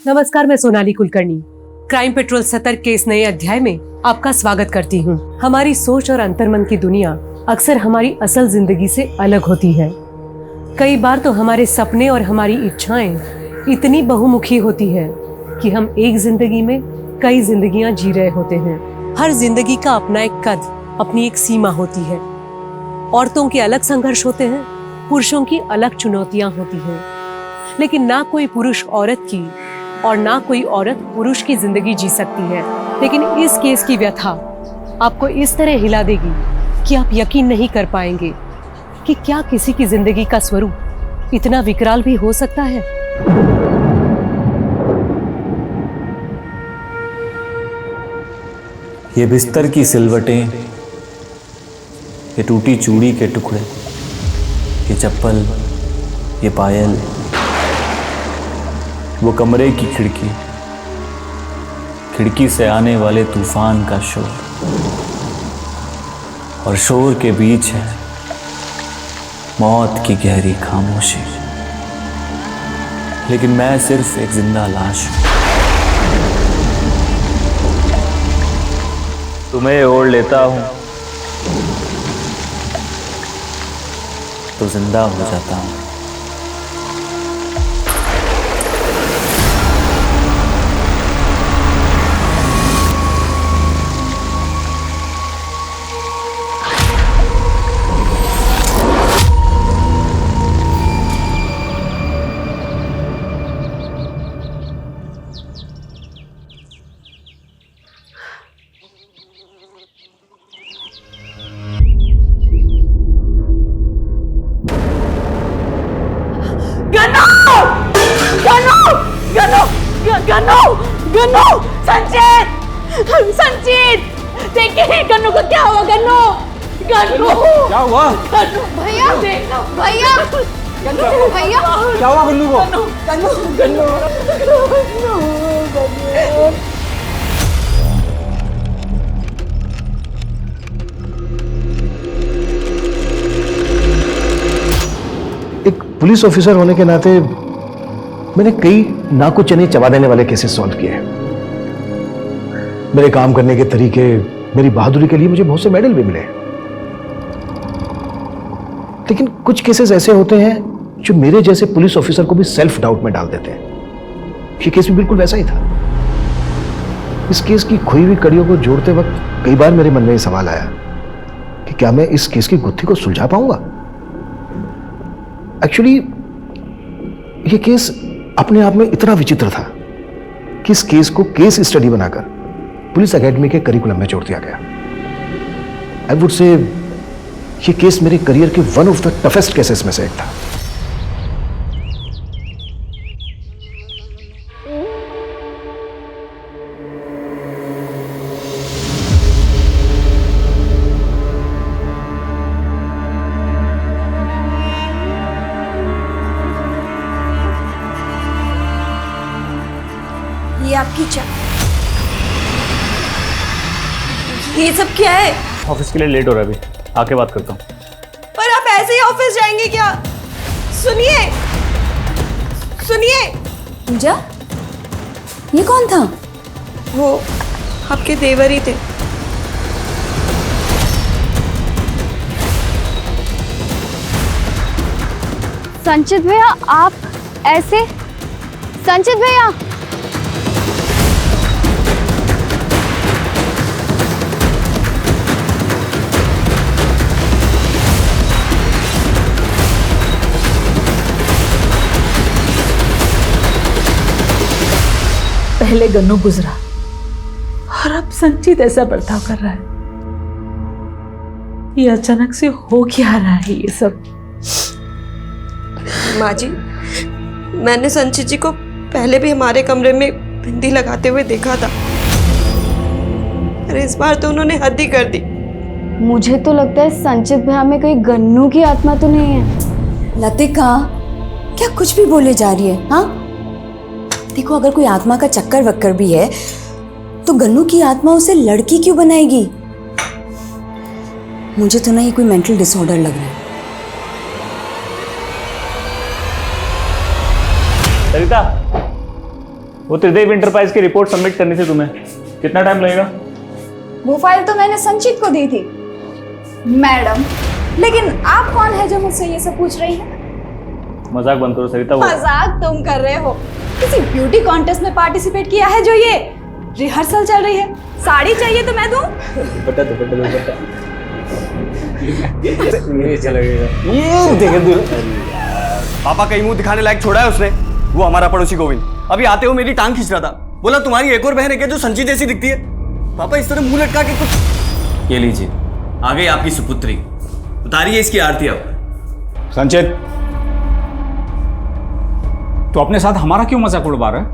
नमस्कार, मैं Sonali Kulkarni crime petrol सतर्क के इस नए अध्याय में आपका स्वागत करती हूँ। हमारी सोच और अंतर्मन की दुनिया अक्सर हमारी असल जिंदगी से अलग होती है। कई बार तो हमारे सपने और हमारी इच्छाएं इतनी बहुमुखी होती है कि हम एक जिंदगी में कई जिंदगियां जी रहे होते हैं। हर जिंदगी का अपना एक कद, अपनी एक सीमा होती है। औरतों के अलग संघर्ष होते हैं, पुरुषों की अलग चुनौतियां होती हैं। लेकिन ना कोई पुरुष औरत की और ना कोई औरत पुरुष की जिंदगी जी सकती है। लेकिन इस केस की व्यथा आपको इस तरह हिला देगी कि आप यकीन नहीं कर पाएंगे कि क्या किसी की जिंदगी का स्वरूप इतना विकराल भी हो सकता है। ये बिस्तर की सिलवटें, ये टूटी चूड़ी के टुकड़े, ये चप्पल, ये पायल, वो कमरे की खिड़की, खिड़की से आने वाले तूफान का शोर, और शोर के बीच है मौत की गहरी खामोशी। लेकिन मैं सिर्फ एक जिंदा लाश हूं। तुम्हें ओढ़ लेता हूं तो जिंदा हो जाता हूं। गन्नू, संचित, देखिए गन्नू को क्या हुआ। गन्नू क्या हुआ? गन्नू भैया, भैया क्या हुआ गन्नू को? गन्नू एक पुलिस ऑफिसर होने के नाते मैंने कई नाको चने चबा देने वाले केसेस सॉल्व किए हैं। मेरे काम करने के तरीके, मेरी बहादुरी के लिए मुझे बहुत से मेडल भी मिले। लेकिन कुछ केसेस ऐसे होते हैं जो मेरे जैसे पुलिस ऑफिसर को भी सेल्फ डाउट में डाल देते हैं। ये केस भी बिल्कुल वैसा ही था। इस केस की खोई हुई कड़ियों को जोड़ते वक्त कई बार मेरे मन में ये सवाल आया कि क्या मैं इस केस की गुत्थी को सुलझा पाऊंगा। एक्चुअली ये केस अपने आप में इतना विचित्र था कि इस केस को केस स्टडी बनाकर पुलिस एकेडमी के करिकुलम में जोड़ दिया गया। आई वुड से ये केस मेरे करियर के one of the toughest cases में से एक था। ये आपकी चाय। ये सब क्या है? ऑफिस के लिए लेट हो रहा है, अभी आके बात करता हूँ। पर आप ऐसे ही ऑफिस जाएंगे क्या? सुनिए पूजा, ये कौन था? वो आपके देवर ही थे। संचित भैया, आप ऐसे? संचित भैया, पहले गन्नू गुजरा और अब संचित ऐसा बर्ताव कर रहा है। ये अचानक से हो क्या रहा है ये सब? माँ जी, मैंने संचित जी को पहले भी हमारे कमरे में बिंदी लगाते हुए देखा था। अरे इस बार तो उन्होंने हद ही कर दी। मुझे तो लगता है संचित भैया में कोई गन्नू की आत्मा तो नहीं है। लतिका, क्या कुछ भी बोले जा रही है? हाँ देखो, अगर कोई आत्मा का चक्कर वक्कर भी है तो गन्नू की आत्मा उसे लड़की क्यों बनाएगी? मुझे तो ना ये कोई मेंटल डिसऑर्डर लग रहा है। सरिता, वो त्रिदेव इंटरप्राइज की रिपोर्ट सबमिट करनी थी तुम्हें, कितना टाइम लगेगा? वो फाइल तो मैंने संचित को दी थी। मैडम, लेकिन आप कौन है जो मुझसे ये सब पूछ रही है? मजाक बंद करो सरिता। वो मजाक तुम कर रहे हो? किसी ब्यूटी कॉन्टेस्ट में पार्टिसिपेट किया है जो ये रिहर्सल चल रही है? साड़ी चाहिए तो मैं दूं? ये चला गया। ये देखे पापा कहीं मुंह दिखाने लायक छोड़ा है उसने। वो हमारा पड़ोसी गोविंद अभी आते हुए मेरी टांग खींच रहा था। बोला तुम्हारी एक और बहन है क्या जो संचित जैसी दिखती है? पापा इस तरह मुंह लटका के कुछ। ये लीजिए, आ गई आपकी सुपुत्री, उतारिए इसकी आरती अब। संचित, तो अपने साथ हमारा क्यों मजाक उड़वा रहा है?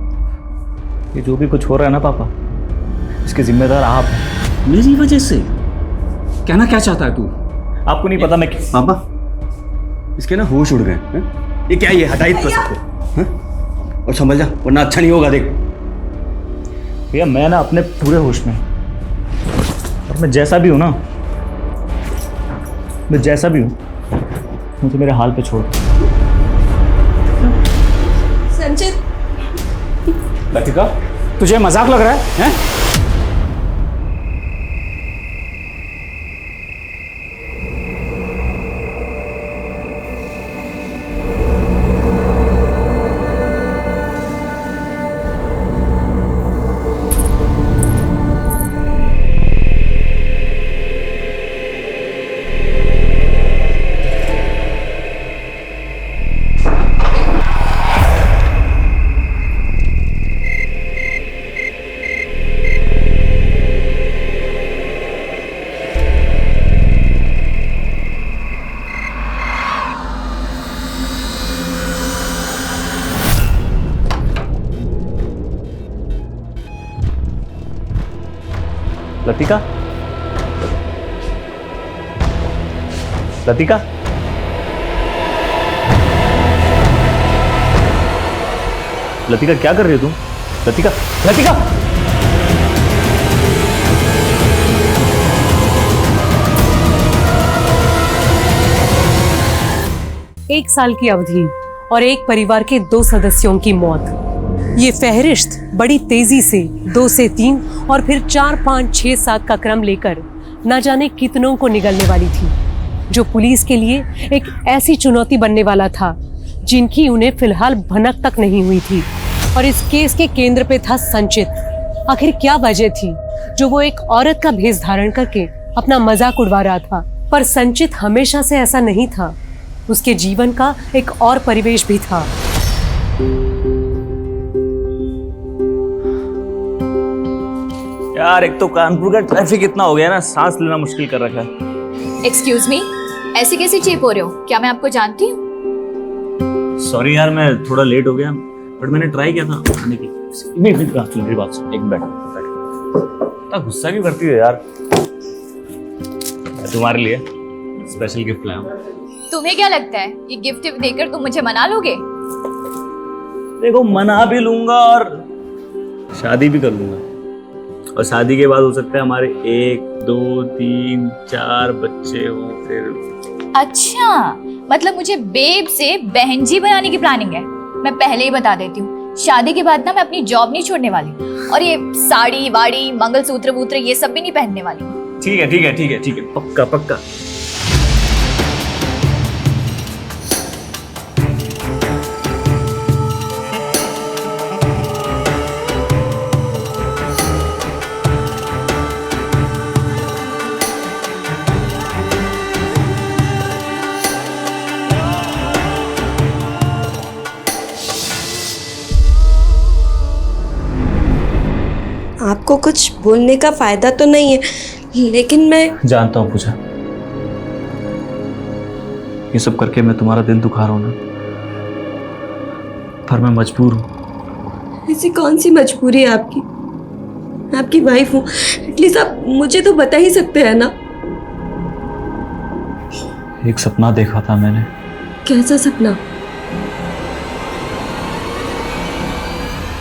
ये जो भी कुछ हो रहा है ना पापा, इसके जिम्मेदार आप हैं। मेरी वजह से? कहना क्या चाहता है तू? आपको नहीं पता मैं पापा इसके ना होश उड़ गए हैं? ये क्या, ये हटा इतना सबको हैं? और संभल जा वरना अच्छा नहीं होगा। देख भैया, मैं ना अपने पूरे होश में, और मैं जैसा भी हूं ना, मैं जैसा भी हूं, मुझे मेरे हाल पे छोड़। संचित, लतिका, तुझे मजाक लग रहा है, हैं? लतिका, लतिका, लतिका क्या कर रही हो तुम? लतिका, लतिका! एक साल की अवधि और एक परिवार के 2 सदस्यों की मौत। ये फहरिस्त बड़ी तेजी से 2 से 3 और फिर 4, 5, 6, 7 का क्रम लेकर न जाने कितनों को निगलने वाली थी, जो पुलिस के लिए एक ऐसी चुनौती बनने वाला था जिनकी उन्हें फिलहाल भनक तक नहीं हुई थी। और इस केस के केंद्र पे था संचित। आखिर क्या वजह थी जो वो एक औरत का भेष धारण करके अपना मजाक उड़वा रहा था? पर संचित हमेशा से ऐसा नहीं था। उसके जीवन का एक और परिवेश भी था। यार, एक तो कानपुर का ट्रैफिक इतना हो गया ना, सांस लेना मुश्किल कर रखा है। एक्सक्यूज मी, ऐसे कैसे चेप हो रहे हो? क्या मैं आपको जानती हूँ? सॉरी यार, मैं थोड़ा लेट हो गया, बट मैंने ट्राई किया था आने की। मेरी बात सुन, एक मिनट इतना गुस्सा क्यों करती है यार? तुम्हारे लिए स्पेशल गिफ्ट लाया हूं। तुम्हें क्या लगता है ये गिफ्ट देकर तुम मुझे मना लोगे? देखो, मना भी लूंगा और शादी भी कर लूंगा, और शादी के बाद हो सकता है हमारे 1, 2, 3, 4 बच्चे हो। फिर अच्छा, मतलब मुझे बेब से बहन जी बनाने की प्लानिंग है। मैं पहले ही बता देती हूँ, शादी के बाद ना मैं अपनी जॉब नहीं छोड़ने वाली, और ये साड़ी वाड़ी मंगलसूत्र वूत्र ये सब भी नहीं पहनने वाली। ठीक है, ठीक है, ठीक है, ठीक है, पक्का पक्का। आपको कुछ बोलने का फायदा तो नहीं है, लेकिन मैं जानता हूँ पूजा, ये सब करके मैं तुम्हारा दिल दुखा रहा हूँ ना, पर मैं मजबूर हूँ। ऐसी कौन सी मजबूरी है आपकी? मैं आपकी वाइफ हूँ, एटलीस्ट आप मुझे तो बता ही सकते हैं ना। एक सपना देखा था मैंने। कैसा सपना?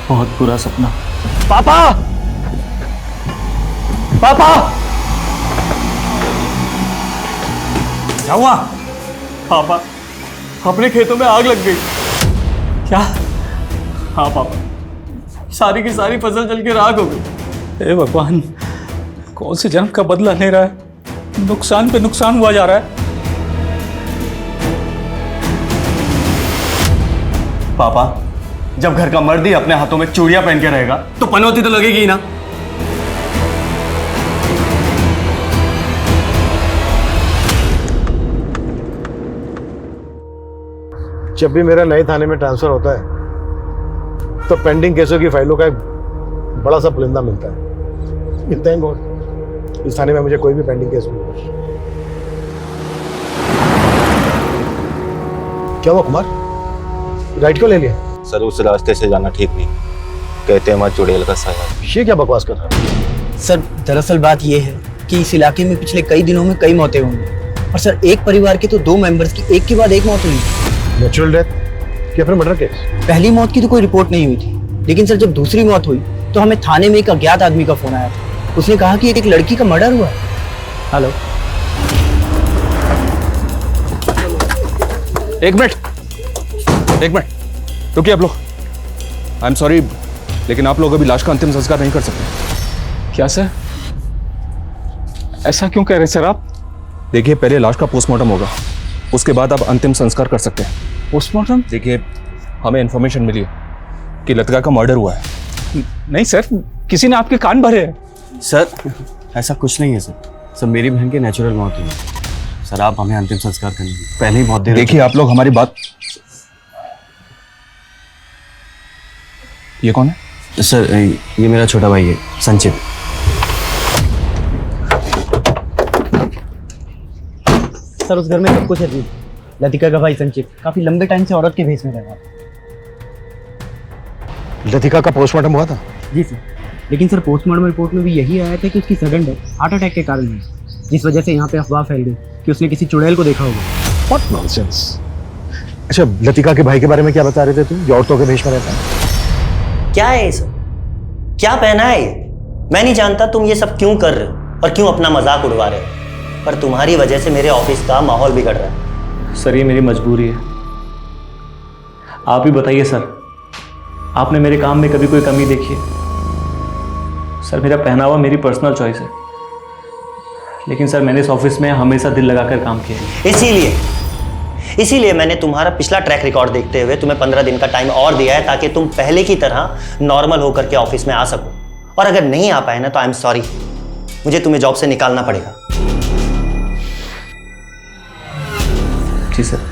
बहुत बुरा सपना। पापा, पापा! क्या हुआ? पापा, अपने खेतों में आग लग गई। क्या? हाँ पापा, सारी की सारी फसल जल के राख हो गई। हे भगवान, कौन से जन्म का बदला ले रहा है? नुकसान पे नुकसान हुआ जा रहा है। पापा, जब घर का मर्द ही अपने हाथों में चूड़ियां पहन के रहेगा तो पनौती तो लगेगी ही ना। जब भी मेरा नए थाने में ट्रांसफर होता है तो पेंडिंग केसों की फाइलों का एक बड़ा सा पुलिंदा मिलता है। थैंक गॉड इस थाने में मुझे कोई भी पेंडिंग केस नहीं मिला। क्या हुआ कुमार, राइट क्यों ले लिया? सर उस रास्ते से जाना ठीक नहीं, कहते हैं माँ चुड़ैल का साया। ये क्या बकवास कर रहा है? सर दरअसल बात यह है कि इस इलाके में पिछले कई दिनों में कई मौतें हुई और सर एक परिवार के तो 2 मेंबर्स की एक के बाद एक मौत हुई। नेचुरल डेथ या फिर मर्डर केस? पहली मौत की तो कोई रिपोर्ट नहीं हुई थी, लेकिन सर जब दूसरी मौत हुई तो हमें थाने में एक अज्ञात आदमी का फोन आया था। उसने कहा कि एक लड़की का मर्डर हुआ। हेलो, एक मिनट रुकिए आप लोग। आई एम सॉरी, लेकिन आप लोग अभी लाश का अंतिम संस्कार नहीं कर सकते। क्या सर, ऐसा क्यों कह रहे सर आप? देखिए, पहले लाश का पोस्टमार्टम होगा, उसके बाद आप अंतिम संस्कार कर सकते हैं। पोस्टमार्टम? देखिए, हमें इन्फॉर्मेशन मिली है कि लतिका का मर्डर हुआ है। नहीं सर, किसी ने आपके कान भरे हैं। सर ऐसा कुछ नहीं है सर मेरी बहन की नेचुरल मौत हुई है। सर आप हमें अंतिम संस्कार करने पहले ही बहुत देर। देखिए आप लोग हमारी बात। ये कौन है? सर ये मेरा छोटा भाई है संचित। सर उस घर में सब कुछ है जी। लतिका का भाई संचित काफी लंबे टाइम से औरत के भेष में रहा। लतिका का पोस्टमार्टम हुआ था? जी सर, लेकिन सर पोस्टमार्टम रिपोर्ट में भी यही आया था कि उसकी सडन डेथ हार्ट अटैक के कारण हुई, जिस वजह से यहाँ पे अफवाह फैल गई कि उसने किसी चुड़ैल को देखा होगा। What nonsense. अच्छा, लतिका के भाई के बारे में क्या बता रहे थे तुम, जो औरतों के भेष में रहता है? क्या है ये सब? क्या पहना है ये? मैं नहीं जानता तुम ये सब क्यों कर रहे हो और क्यों अपना मजाक उड़वा रहे हो, पर तुम्हारी वजह से मेरे ऑफिस का माहौल बिगड़ रहा है। सर ये मेरी मजबूरी है। आप ही बताइए सर, आपने मेरे काम में कभी कोई कमी देखी है? सर मेरा पहनावा मेरी पर्सनल चॉइस है, लेकिन सर मैंने इस ऑफिस में हमेशा दिल लगाकर काम किया है। इसीलिए मैंने तुम्हारा पिछला ट्रैक रिकॉर्ड देखते हुए तुम्हें 15 दिन का टाइम और दिया है, ताकि तुम पहले की तरह नॉर्मल होकर के ऑफिस में आ सको। और अगर नहीं आ पाए ना तो आई एम सॉरी, मुझे तुम्हें जॉब से निकालना पड़ेगा। जी सर।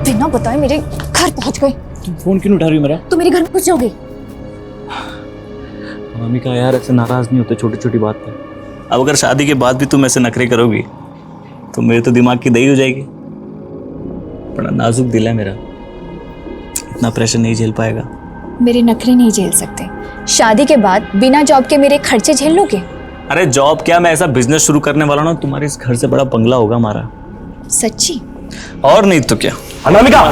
बिना बताए मेरे घर पहुंच गए। तुम फोन क्यों उठा रही हो मेरा? तो मेरे घर में घुस जाओगे? मम्मी का यार ऐसे नाराज नहीं होते छोटी छोटी बात पे। अब अगर शादी के बाद भी तुम ऐसे नखरे करोगी तो मेरे तो दिमाग की दही हो जाएगी। बड़ा नाजुक दिल है मेरा, इतना प्रेशर नहीं झेल पाएगा। मेरे नखरे नहीं झेल सकते। शादी के बाद बिना जॉब के मेरे खर्चे झेल लोगे? अरे जॉब क्या, मैं ऐसा बिजनेस शुरू करने वाला हूं, तुम्हारे इस घर से बड़ा बंगला होगा हमारा। सच्ची? और नहीं तो क्या। अनामिका,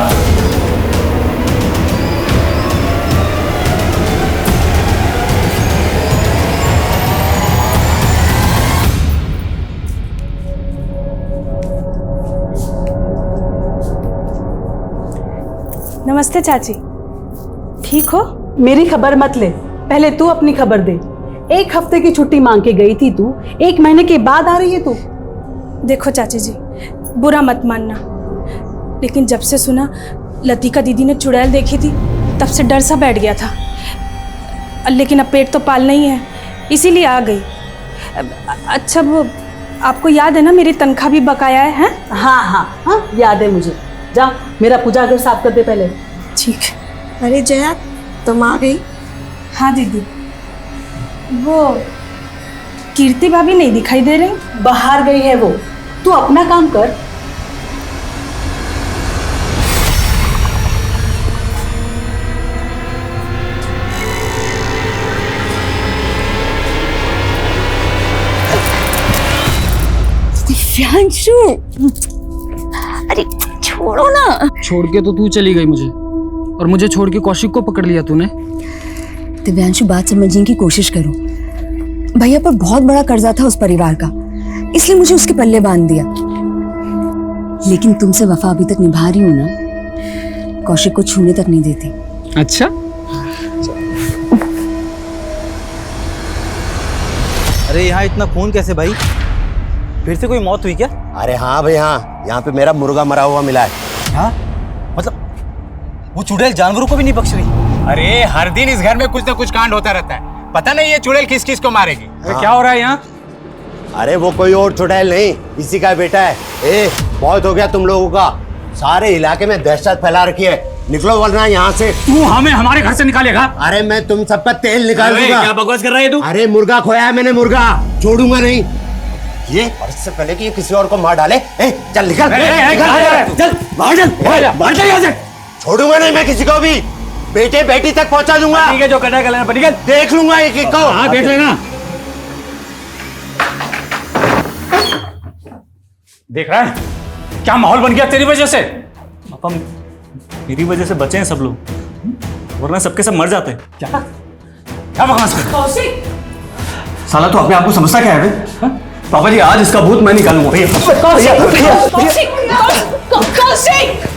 नमस्ते चाची, ठीक हो? मेरी खबर मत ले, पहले तू अपनी खबर दे। 1 हफ्ते की छुट्टी मांग के गई थी तू, 1 महीने के बाद आ रही है तू। देखो चाची जी, बुरा मत मानना, लेकिन जब से सुना लतिका दीदी ने चुड़ैल देखी थी तब से डर सा बैठ गया था। लेकिन अब पेट तो पालना ही है, इसीलिए आ गई। अच्छा वो आपको याद है ना, मेरी तनख्वाह भी बकाया है, हैं? हाँ हाँ हाँ, याद है मुझे। जा मेरा पूजा घर साफ कर दे पहले। ठीक। अरे जया, तुम आ गई? हाँ दीदी। वो कीर्ति भाभी नहीं दिखाई दे रही? बाहर गई है वो, तू अपना काम कर। दिव्यांशु, अरे छोड़ो ना। छोड़ के तो तू चली गई मुझे, और मुझे छोड़ के कौशिक को पकड़ लिया तूने। दिव्यांशु, बात समझने की कोशिश करो। भैया पर बहुत बड़ा कर्जा था उस परिवार का, इसलिए मुझे उसके पल्ले बांध दिया। लेकिन तुमसे वफा अभी तक निभा रही हूं ना, कौशिक को छूने तक नहीं देती। अच्छा, अरे यहाँ इतना खून कैसे भाई? फिर से कोई मौत हुई क्या? अरे हाँ भाई हाँ, यहाँ पे मेरा मुर्गा मरा हुआ मिला है। हाँ मतलब वो चुड़ैल जानवरों को भी नहीं बख्श रही। अरे हर दिन इस घर में कुछ ना कुछ कांड होता रहता है, पता नहीं ये चुड़ैल किस किस को मारेगी। हाँ। क्या हो रहा है यहाँ? अरे वो कोई और चुड़ैल नहीं, इसी का बेटा है। ए, बहुत हो गया तुम लोगों का, सारे इलाके में दहशत फैला रखी है। निकलो वरना यहाँ से। तू हमें हमारे घर से निकालेगा? अरे मैं तुम सबका तेल निकाल दूंगा। क्या बकवास कर रहा है तू? अरे मुर्गा खोया है मैंने, मुर्गा छोड़ूंगा नहीं ये। और इससे पहले कि ये किसी और को मार डाले, चल निकल, चल बाहर चल यहाँ से। छोड़ूंगा नहीं मैं किसी को भी, बेटे बेटी तक पहुंचा दूंगा। ठीक है, जो करना है निकल, देख लूंगा एक एक को। हाँ देख लेना। देख रहा है क्या माहौल बन गया तेरी वजह से? पापा मेरी वजह से बचे हैं सब लोग, वरना सबके सब मर जाते हैं। क्या क्या बकवास कर? कौशिक, साला तो अपने आप को समझता क्या है बे? पापा जी आज इसका भूत मैं निकालूंगा।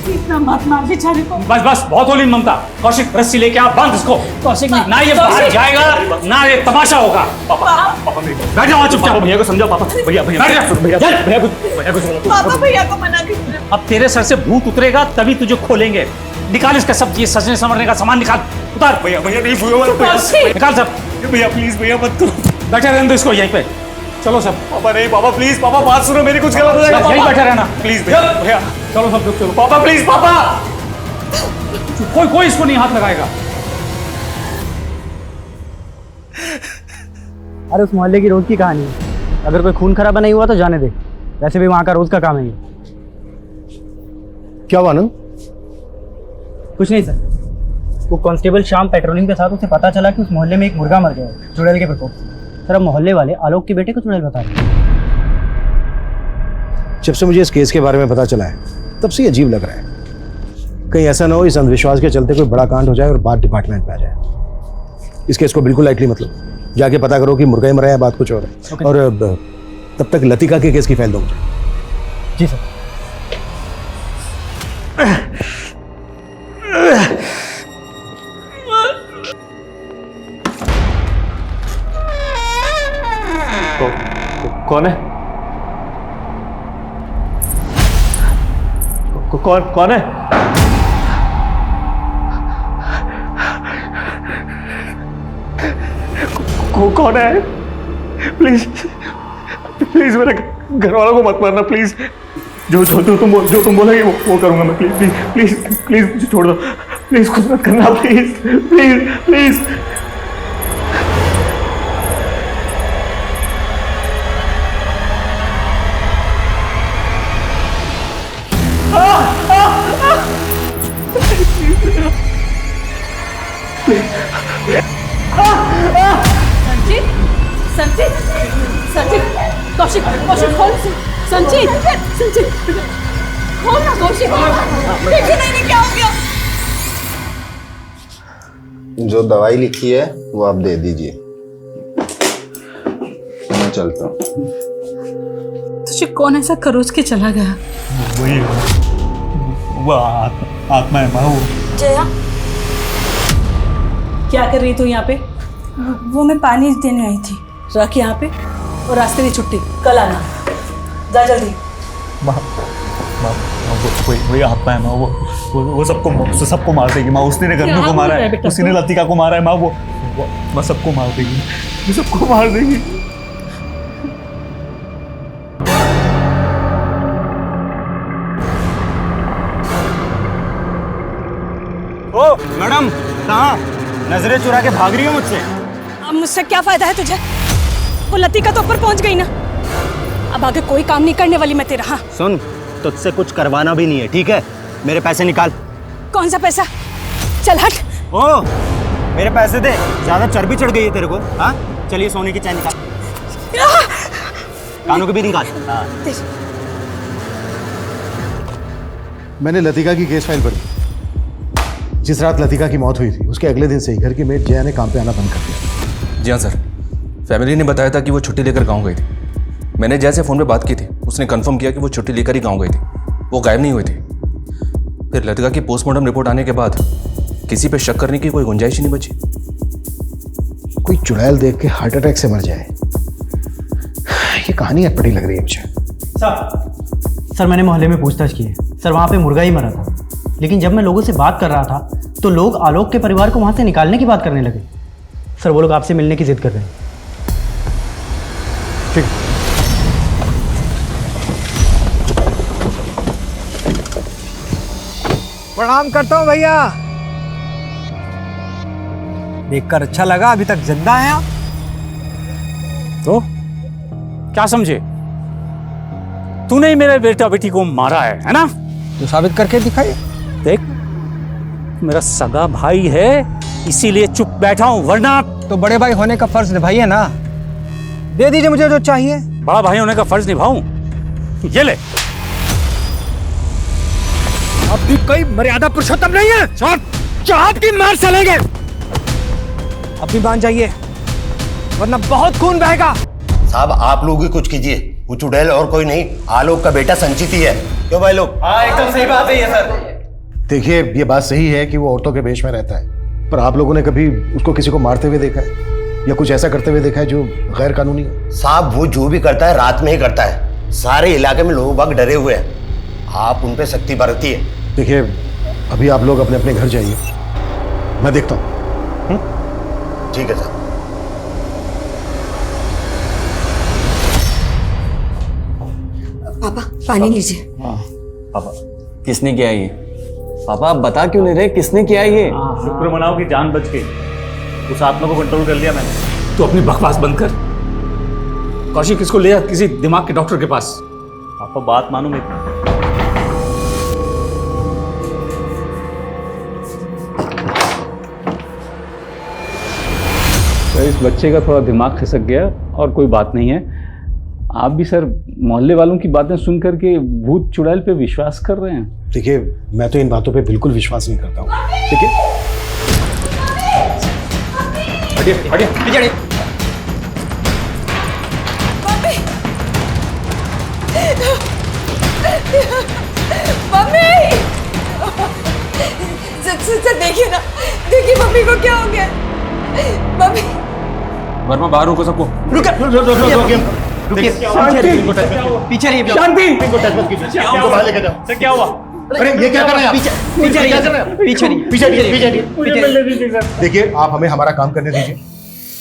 इतना मत मार बेचारे को। बस बस बहुत होली ममता। कौशिक रस्सी लेके आप बांध इसको। कौशिक ना ये बाहर जाएगा ना ये तमाशा होगा। पापा बैठ जाओ चुपचाप। भैया को समझाओ। पापा भैया बैठ जा। पापा भैया को मना कीजिए। अब तेरे सर से भूत उतरेगा तभी तुझे खोलेंगे। निकाल इसका सब ये सजने संवरने का सामान निकाल, उतार। भैया नहीं, निकाल सब। भैया प्लीज भैया मत करो। बैठे रहने दो इसको यहीं पे। चलो सब। पापा नहीं, पापा प्लीज, पापा बात सुनो मेरी, कुछ गलत हो जाएगा। यहीं बैठे रहना प्लीज भैया। चलो सब लोग चलो। पापा प्लीज, पापा कोई इसको नहीं हाथ लगाएगा। अरे उस मोहल्ले की रोज की कहानी है, अगर कोई खून खराबा नहीं हुआ तो जाने दे, वैसे भी वहाँ का रोज का काम है ये। क्या हुआ आनंद? कुछ नहीं सर, वो कांस्टेबल शाम पेट्रोलिंग के साथ उसे पता चला कि उस मोहल्ले में एक मुर्गा मर गया है चुड़ैल के प्रकोप से। सर अब मोहल्ले वाले आलोक के बेटे को चुड़ैल बता रहे हैं। जब से मुझे इस केस के बारे में पता चला है तब से ये अजीब लग रहा है। कहीं ऐसा ना हो इस अंधविश्वास के चलते कोई बड़ा कांड हो जाए और बात डिपार्टमेंट में आ जाए। इस केस को बिल्कुल लाइटली मत लो, जाके पता करो कि मुर्गा ही मरा है, बात कुछ और है। और तब तक लतिका के केस की फाइल दो मुझे। जी सर। कौन है? कौन है? कौन है? प्लीज प्लीज मेरे घर वालों को मत मारना प्लीज। जो तुम बोलोगे वो करूंगा मैं। प्लीज प्लीज प्लीज प्लीज मुझे छोड़ दो प्लीज, कुछ मत करना please please please. Sanjeet, Sanjeet, Sanjeet, Kaushik, Kaushik खोल। संजीत, संजीत, खोल ना कौशिक। देखिए नहीं क्या हो गया। जो दवाई लिखी है वो आप दे दीजिए, मैं चलता हूँ। तुझे कौन ऐसा खरोच के चला गया? वही वो आत्मा है माँ। जया, क्या कर रही तू यहाँ पे? वो मैं पानी देने आई थी। रख यहाँ पे और रास्ते की छुट्टी, कल आना। जा जल्दी। वही आत्मा है माँ। वो सबको मार देगी माँ। उसने गन्नू को मारा है, उसी ने लतिका को मारा है माँ। वो सबको मार देगी, वो सबको मार देगी। ओ मैडम, कहाँ नजरें चुरा के भाग रही हो मुझसे? अब मुझसे क्या फायदा है तुझे? वो लतिका तो ऊपर पहुंच गई ना, अब आगे कोई काम नहीं करने वाली मैं तेरा। हाँ सुन, तुझसे कुछ करवाना भी नहीं है, ठीक है? मेरे पैसे निकाल। कौन सा पैसा? चल हट। ओ मेरे पैसे दे, ज्यादा चर्बी चढ़ गई है तेरे को। हाँ चलिए सोने की चैन निकाल, कानों की भी निकाल। हाँ मैंने लतिका की केस फाइल पढ़ी। जिस रात लतिका की मौत हुई थी उसके अगले दिन से ही घर की मेड जया ने काम पे आना बंद कर दिया। जी हाँ सर, फैमिली ने बताया था कि वो छुट्टी लेकर गाँव गई थी। मैंने जया से फ़ोन पे बात की थी, उसने कंफर्म किया कि वो छुट्टी लेकर ही गाँव गई थी, वो गायब नहीं हुई थी। फिर लतिका की पोस्टमार्टम रिपोर्ट आने के बाद किसी पे शक करने की कोई गुंजाइश ही नहीं बची। कोई चुड़ैल देख के हार्ट अटैक से मर जाए, ये कहानी अटपटी लग रही है मुझे। सर मैंने मोहल्ले में पूछताछ की है सर, वहाँ पे मुर्गा ही मरा था। लेकिन जब मैं लोगों से बात कर रहा था तो लोग आलोक के परिवार को वहाँ से निकालने की बात करने लगे। सर वो लोग आपसे मिलने की जिद कर रहे हैं। ठीक। प्रणाम करता हूँ भैया। देखकर अच्छा लगा, अभी तक जिंदा है आप। तो क्या समझे? तूने ही मेरे बेटा बेटी को मारा है ना? तो साबित करके दिखाइए। देख, मेरा सगा भाई है इसीलिए चुप बैठा हूं, वरना तो बड़े भाई होने का फर्ज निभाइए ना। दे दीजिए मुझे जो चाहिए। बड़ा भाई होने का फर्ज निभाऊं? ये ले। अब भी कोई मर्यादा पुरुषोत्तम नहीं है। चाप की मार चलेंगे। अभी मान जाइए वरना बहुत खून बहेगा। साहब आप लोग ही कुछ कीजिए, वो चुड़ैल और कोई नहीं, आलोक का बेटा संचित ही है। क्यों भाई लोग? हाँ एकदम सही बात है ये सर। देखिए ये बात सही है कि वो औरतों के भेष में रहता है, पर आप लोगों ने कभी उसको किसी को मारते हुए देखा है या कुछ ऐसा करते हुए देखा है जो गैर कानूनी है? साहब वो जो भी करता है रात में ही करता है। सारे इलाके में लोग बाग डरे हुए हैं, आप उन पे सख्ती बरतिए। देखिए अभी आप लोग अपने अपने घर जाइए, मैं देखता हूँ। ठीक है सर। पापा पानी लीजिए। पापा किसने किया ये? पापा आप बता क्यों नहीं रहे किसने किया ये? शुक्र मनाओ कि जान बच गई, उस आत्मा को कंट्रोल कर लिया मैंने। तू अपनी बकवास बंद कर। कौशिक इसको ले जा किसी दिमाग के डॉक्टर के पास। पापा बात मानो मेरी। सर इस बच्चे का थोड़ा दिमाग खिसक गया और कोई बात नहीं है। आप भी सर मोहल्ले वालों की बातें सुन करके भूत चुड़ैल पे विश्वास कर रहे हैं। देखिए मैं तो इन बातों पे बिल्कुल विश्वास नहीं करता हूँ। ठीक है हटिए हटिए पीछे हटिए। मम्मी सर देखिए ना, देखिए मम्मी को क्या हो गया। मम्मी वर्मा बाहर रुको सबको। रुकिए पीछे रहिए। शांति। इनको टच मत कीजिए, इनको बाहर लेके जाओ। क्या हुआ? अरे ये क्या कर रहे हैं आप? पीछे। देखिए आप हमें हमारा काम करने दीजिए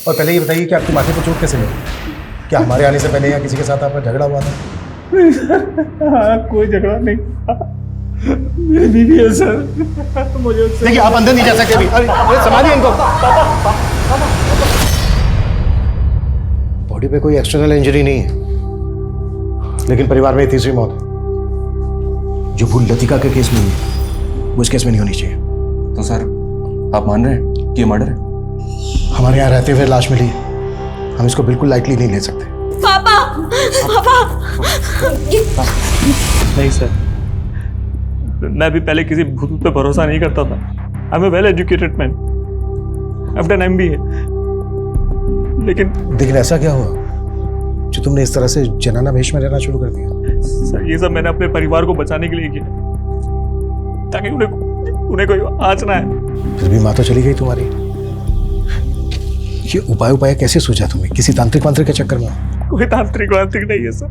और पहले ये बताइए कि आपकी माथे को चोट कैसे लगी? क्या हमारे आने से पहले या किसी के साथ आपका झगड़ा हुआ था? कोई झगड़ा नहीं, मेरी बीवी है सर। मुझे देखिए आप अंदर नहीं जा सकते अभी। अरे संभालिए इनको। बॉडी पे कोई एक्सटर्नल इंजरी नहीं है, लेकिन परिवार में तीसरी मौत है जो भूल लतिका के केस में हुई, वो इस केस में नहीं होनी चाहिए। तो सर आप मान रहे हैं कि ये मर्डर है? हमारे यहाँ रहते हुए लाश मिली, हम इसको बिल्कुल लाइटली नहीं ले सकते। पापा पापा नहीं सर, मैं भी पहले किसी भूत पे भरोसा नहीं करता था। I am a well educated man, I have done MBA। लेकिन ऐसा क्या हुआ जो तुमने इस तरह से जनाना भेष में रहना शुरू कर दिया? सर ये सब मैंने अपने परिवार को बचाने के लिए किया, ताकि उन्हें कोई आँच ना आए। फिर भी माँ तो चली गई तुम्हारी। ये उपाय कैसे सूझा तुम्हें? किसी तांत्रिक वांत्रिक के चक्कर में? कोई तांत्रिक वांत्रिक नहीं है सर।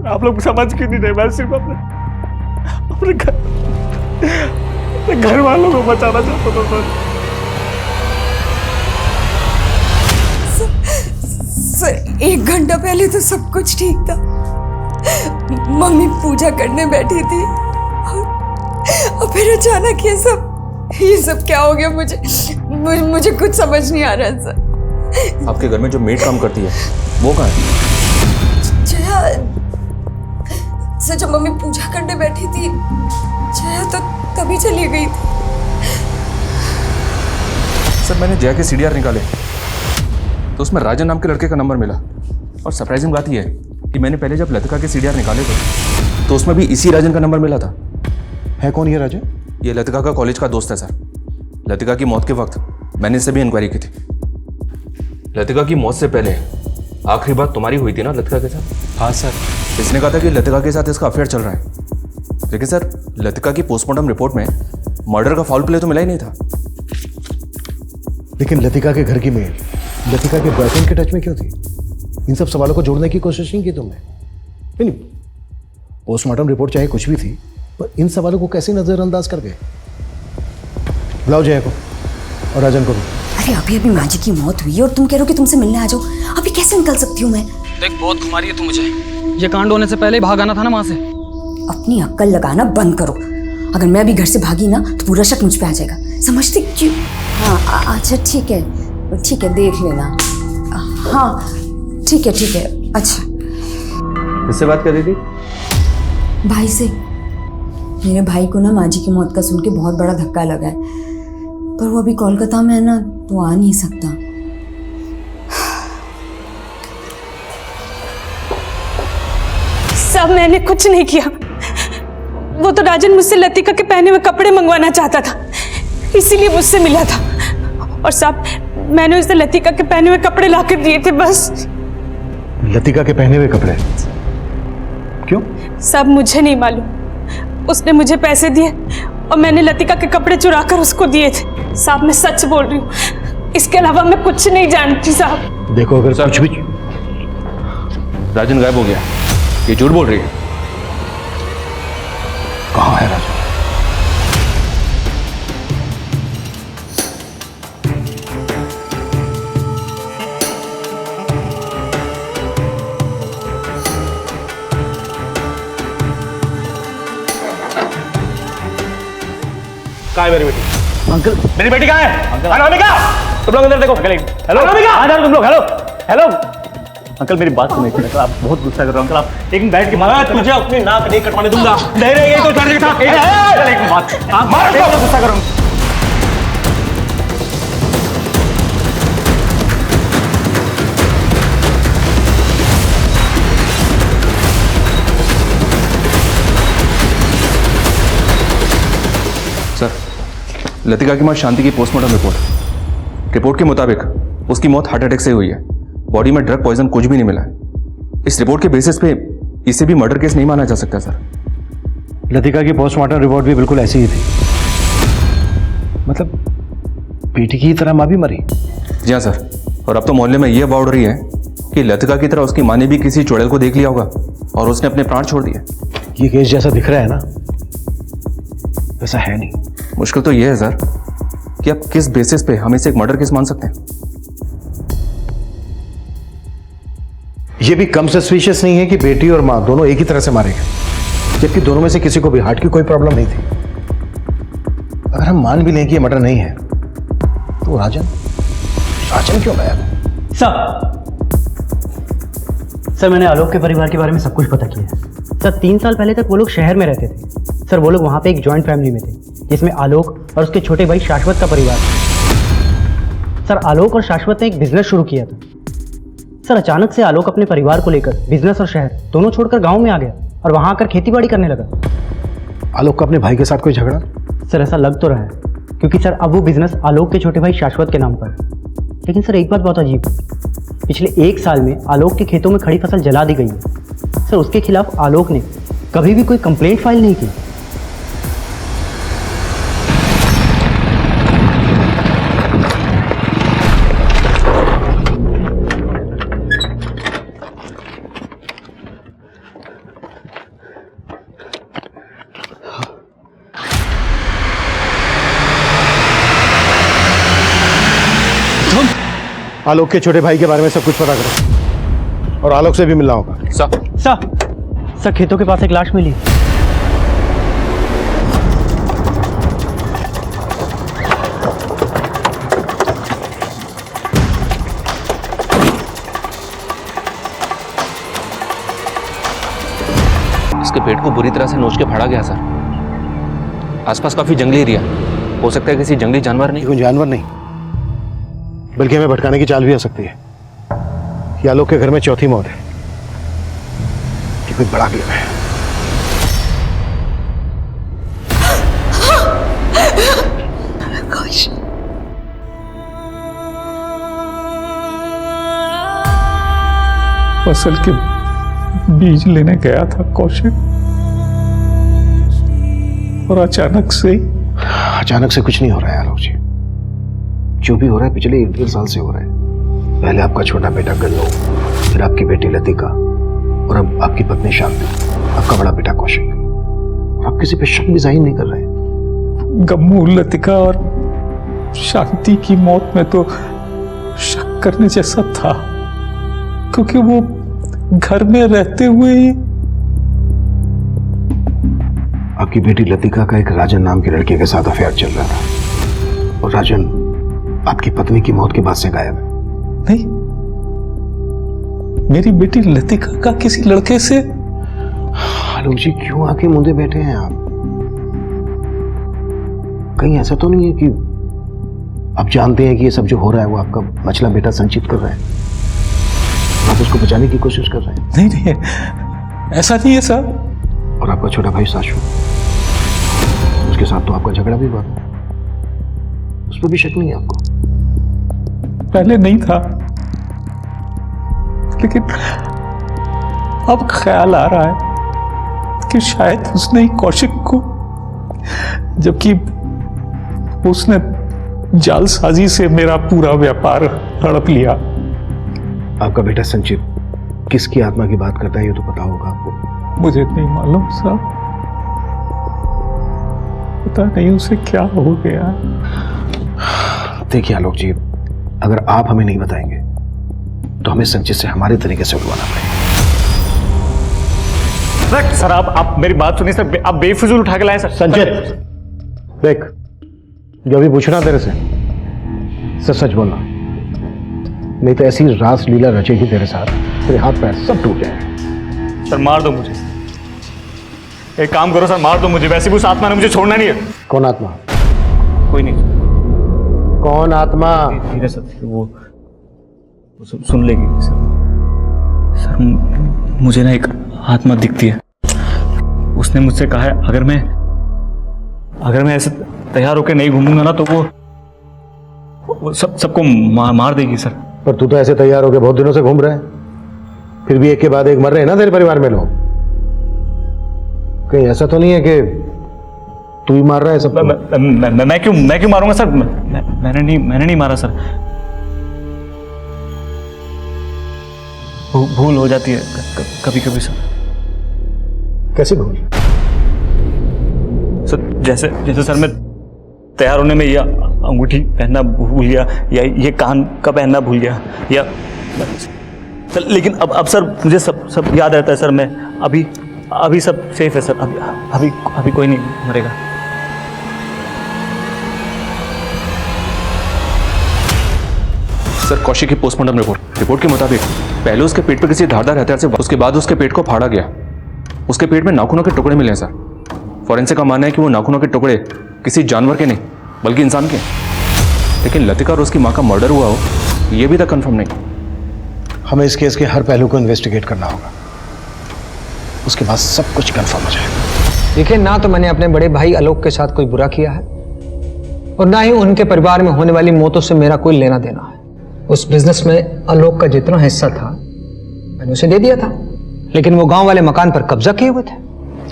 आप लोग समझ क्यों नहीं रहे? मैं सिर्फ अपने घर वालों को बचाना चाहता था सर। सर 1 घंटा पहले तो सब कुछ ठीक था। मम्मी पूजा करने बैठी थी और फिर अचानक ये सब क्या हो गया? मुझे कुछ समझ नहीं आ रहा सर। आपके घर में जो मेड काम करती है वो कहाँ है? जया सर, जब मम्मी पूजा करने बैठी थी जया तो तभी चली गई थी। सर मैंने जया के CDR निकाले तो उसमें राजन नाम के लड़के का नंबर मिला, और सरप्राइजिंग बात यह है कि मैंने पहले जब लतिका के CDR निकाले थे तो उसमें भी इसी राजन का नंबर मिला था। है कौन ये राजन? ये लतिका का कॉलेज का दोस्त है सर। लतिका की मौत के वक्त मैंने इससे भी इंक्वायरी की थी। लतिका की मौत से पहले आखिरी बात तुम्हारी हुई थी ना लतिका के साथ? हाँ सर। इसने कहा था कि लतिका के साथ इसका अफेयर चल रहा है, लेकिन सर लतिका की पोस्टमार्टम रिपोर्ट में मर्डर का फाउल प्ले तो मिला ही नहीं था। लेकिन लतिका के घर की मेल लतिका के बॉयफ्रेंड के टच में क्यों थी? इन सब सवालों को जोड़ने की कोशिश नहीं की तुमने? नहीं, पोस्टमार्टम रिपोर्ट चाहे कुछ भी थी, पर इन सवालों को कैसे नजरअंदाज कर गए? बुलाओ जया को और राजन को भी। अरे अभी अभी माँ जी की मौत हुई है और तुम कह रहे हो कि तुमसे मिलने आ जाओ। अभी कैसे निकल सकती हूँ मैं? देख बहुत घुमा रही है तू मुझे। ये कांड होने से पहले ही भाग आना था ना वहां से। अपनी अक्ल लगाना बंद करो। अगर मैं अभी घर से भागी ना तो पूरा शक मुझ पे आ जाएगा। समझते क्यों? हाँ अच्छा ठीक है देख लेना। हाँ ठीक है। अच्छा किससे बात कर रही थी? भाई से। मेरे भाई को ना माँ जी की मौत का सुन के बहुत बड़ा धक्का लगा है, पर वो अभी कोलकाता में है ना, तो आ नहीं सकता। सब मैंने कुछ नहीं किया। वो तो राजन मुझसे लतिका के पहने हुए कपड़े मंगवाना चाहता था, इसीलिए मुझसे मिला था। और सब मैंने उसे लतिका के पहने हुए कपड़े लाकर दिए थे बस। लतिका के पहने हुए कपड़े? क्यों? सब मुझे नहीं मालूम। उसने मुझे पैसे दिए और मैंने लतिका के कपड़े चुराकर उसको दिए थे। साहब मैं सच बोल रही हूँ, इसके अलावा मैं कुछ नहीं जानती साहब। देखो अगर कुछ भी। राजन गायब हो गया, ये झूठ बोल रही है। कहाँ है राजन? कहाँ है मेरी बेटी? अंकल मेरी बेटी कहाँ है? अंकल अनामिका, तुम लोग इधर देखो। हेलो अनामिका, आ जाओ तुम लोग। हेलो अंकल मेरी बात सुनिए। अंकल आप बहुत गुस्सा कर रहे हो। अंकल आप एक मिनट बैठ के मारा, तुझे अपनी नाक नहीं कटवाने दूंगा। नहीं ये तो चढ़ था। एक बात आप मारो, गुस्सा करो। सर लतिका की मां शांति की पोस्टमार्टम रिपोर्ट के मुताबिक उसकी मौत हार्ट अटैक से हुई है। बॉडी में ड्रग पॉइजन कुछ भी नहीं मिला है। इस रिपोर्ट के बेसिस पे इसे भी मर्डर केस नहीं माना जा सकता सर। लतिका की पोस्टमार्टम रिपोर्ट भी बिल्कुल ऐसी ही थी। मतलब बेटी की तरह मां भी मरी? जी हाँ सर। और अब तो मोहल्ले में यह अफवाह उड़ रही है कि लतिका की तरह उसकी मां ने भी किसी चुड़ैल को देख लिया होगा और उसने अपने प्राण छोड़ दिए। ये केस जैसा दिख रहा है ना, वैसा है नहीं। मुश्किल तो यह है सर कि आप किस बेसिस पे हम इसे एक मर्डर केस मान सकते हैं। ये भी कम सस्पिशियस नहीं है कि बेटी और मां दोनों एक ही तरह से मारे गए, जबकि दोनों में से किसी को भी हार्ट की कोई प्रॉब्लम नहीं थी। अगर हम मान भी लें कि ये मर्डर नहीं है, तो राजन क्यों गायब? सर मैंने आलोक के परिवार के बारे में सब कुछ पता किया है। सर 3 साल पहले तक वो लोग शहर में रहते थे। सर वो लोग वहाँ पे एक जॉइंट फैमिली में थे, जिसमें आलोक और उसके छोटे भाई शाश्वत का परिवार था। सर आलोक और शाश्वत ने एक बिजनेस शुरू किया था। सर अचानक से आलोक अपने परिवार को लेकर बिजनेस और शहर दोनों छोड़कर गाँव में आ गया और वहाँ आकर खेतीबाड़ी करने लगा। आलोक का अपने भाई के साथ कोई झगड़ा? सर ऐसा लग तो रहा है, क्योंकि सर अब वो बिजनेस आलोक के छोटे भाई शाश्वत के नाम पर। लेकिन सर एक बात बहुत अजीब, पिछले 1 साल में आलोक के खेतों में खड़ी फसल जला दी गई है। सर उसके खिलाफ आलोक ने कभी भी कोई कंप्लेंट फाइल नहीं की। आलोक के छोटे भाई के बारे में सब कुछ पता करो और आलोक से भी मिलना होगा। सर खेतों के पास एक लाश मिली। इसके पेट को बुरी तरह से नोच के फाड़ा गया सर। आसपास काफी जंगली एरिया, हो सकता है किसी जंगली जानवर नहीं। कोई जानवर नहीं, बल्कि हमें भटकाने की चाल भी हो सकती है। ये आलोक के घर में चौथी मौत है। ये कोई बड़ा गेम है। फसल के बीज लेने गया था कौशिक, और अचानक से कुछ नहीं हो रहा है आलोक जी। जो भी हो रहा है पिछले 1-1.5 साल से हो रहा है। पहले आपका छोटा बेटा गन्नू, फिर आपकी बेटी लतिका, और अब आपकी पत्नी शांति, आपका बड़ा बेटा कौशिक। और आप किसी पे शक भी जाहिर नहीं कर रहे हैं। गम्मू, लतिका और शांति की मौत में तो शक करने जैसा था, क्योंकि वो घर में रहते हुए ही। आपकी बेटी लतिका का एक राजन नाम के लड़के के साथ अफेयर चल रहा था, और राजन आपकी पत्नी की मौत के बाद से गायब है। नहीं, मेरी बेटी लतिका का किसी लड़के से। आलोक जी, क्यों आके मुंदे बैठे हैं आप? कहीं ऐसा तो नहीं है कि आप जानते हैं कि ये सब जो हो रहा है वो आपका मछला बेटा संचित कर रहा है, आप उसको बचाने की कोशिश कर रहे हैं? नहीं, ऐसा नहीं है सर। और आपका छोटा भाई साशु, उसके साथ तो आपका झगड़ा भी हुआ, उस पर भी शक नहीं है आपको? पहले नहीं था, लेकिन अब ख्याल आ रहा है कि शायद उसने ही कौशिक को, जबकि उसने जालसाजी से मेरा पूरा व्यापार हड़प लिया। आपका बेटा संचित किसकी आत्मा की बात करता है ये तो पता होगा आपको? मुझे नहीं मालूम साहब, पता नहीं उसे क्या हो गया। देखिए आलोक जी, अगर आप हमें नहीं बताएंगे तो हमें संचित से हमारे तरीके से उठवाना पड़ेगा। सर आप मेरी बात सुनिए सर, आप बेफिजूल उठा के लाए सर। संचित देख, जो भी पूछना तेरे से सच बोलना, नहीं तो ऐसी रास लीला रचेगी तेरे साथ, तेरे हाथ पैर सब टूट जाएंगे। सर मार दो मुझे, एक काम करो सर, मार दो मुझे, वैसे भी उस आत्मा ने मुझे छोड़ना नहीं है। कौन आत्मा? कोई नहीं। कौन आत्मा? धीरे सर, वो सुन लेगी सर। सर मुझे ना एक आत्मा दिखती है, उसने मुझसे कहा है अगर मैं ऐसे तैयार होकर नहीं घूमूंगा ना तो वो सबको मार देगी सर। पर तू तो ऐसे तैयार होकर बहुत दिनों से घूम रहा है, फिर भी एक के बाद एक मर रहे हैं ना तेरे परिवार में लोग। कहीं ऐसा तो नहीं है कि तू ही मार रहा है सबको? मैं क्यों मारूंगा सर? मैंने नहीं मारा सर, भूल हो जाती है कभी कभी सर। कैसी भूल? सर जैसे सर मैं तैयार होने में यह अंगूठी पहनना भूल गया, या ये कान का पहनना भूल गया, या सर, लेकिन अब सर मुझे सब याद रहता है सर। मैं अभी सब सेफ है सर, अभी कोई नहीं मरेगा। सर कौशिक की पोस्टमार्टम रिपोर्ट के मुताबिक पहले उसके पेट पर किसी धारदार हथियार से, उसके बाद उसके पेट को फाड़ा गया। उसके पेट में नाखूनों के टुकड़े मिले हैं सर। फॉरेंसिक का मानना है कि वो नाखूनों के टुकड़े किसी जानवर के नहीं बल्कि इंसान के। लेकिन लतिका और उसकी माँ का मर्डर हुआ हो ये भी तक कंफर्म नहीं। हमें इस केस के हर पहलू को इन्वेस्टिगेट करना होगा, उसके बाद सब कुछ कंफर्म हो जाएगा। देखिए, ना तो मैंने अपने बड़े भाई आलोक के साथ कोई बुरा किया है और ना ही उनके परिवार में होने वाली मौतों से मेरा कोई लेना देना है। उस बिजनेस में आलोक का जितना हिस्सा था मैंने उसे दे दिया था, लेकिन वो गांव वाले मकान पर कब्जा किए हुए थे,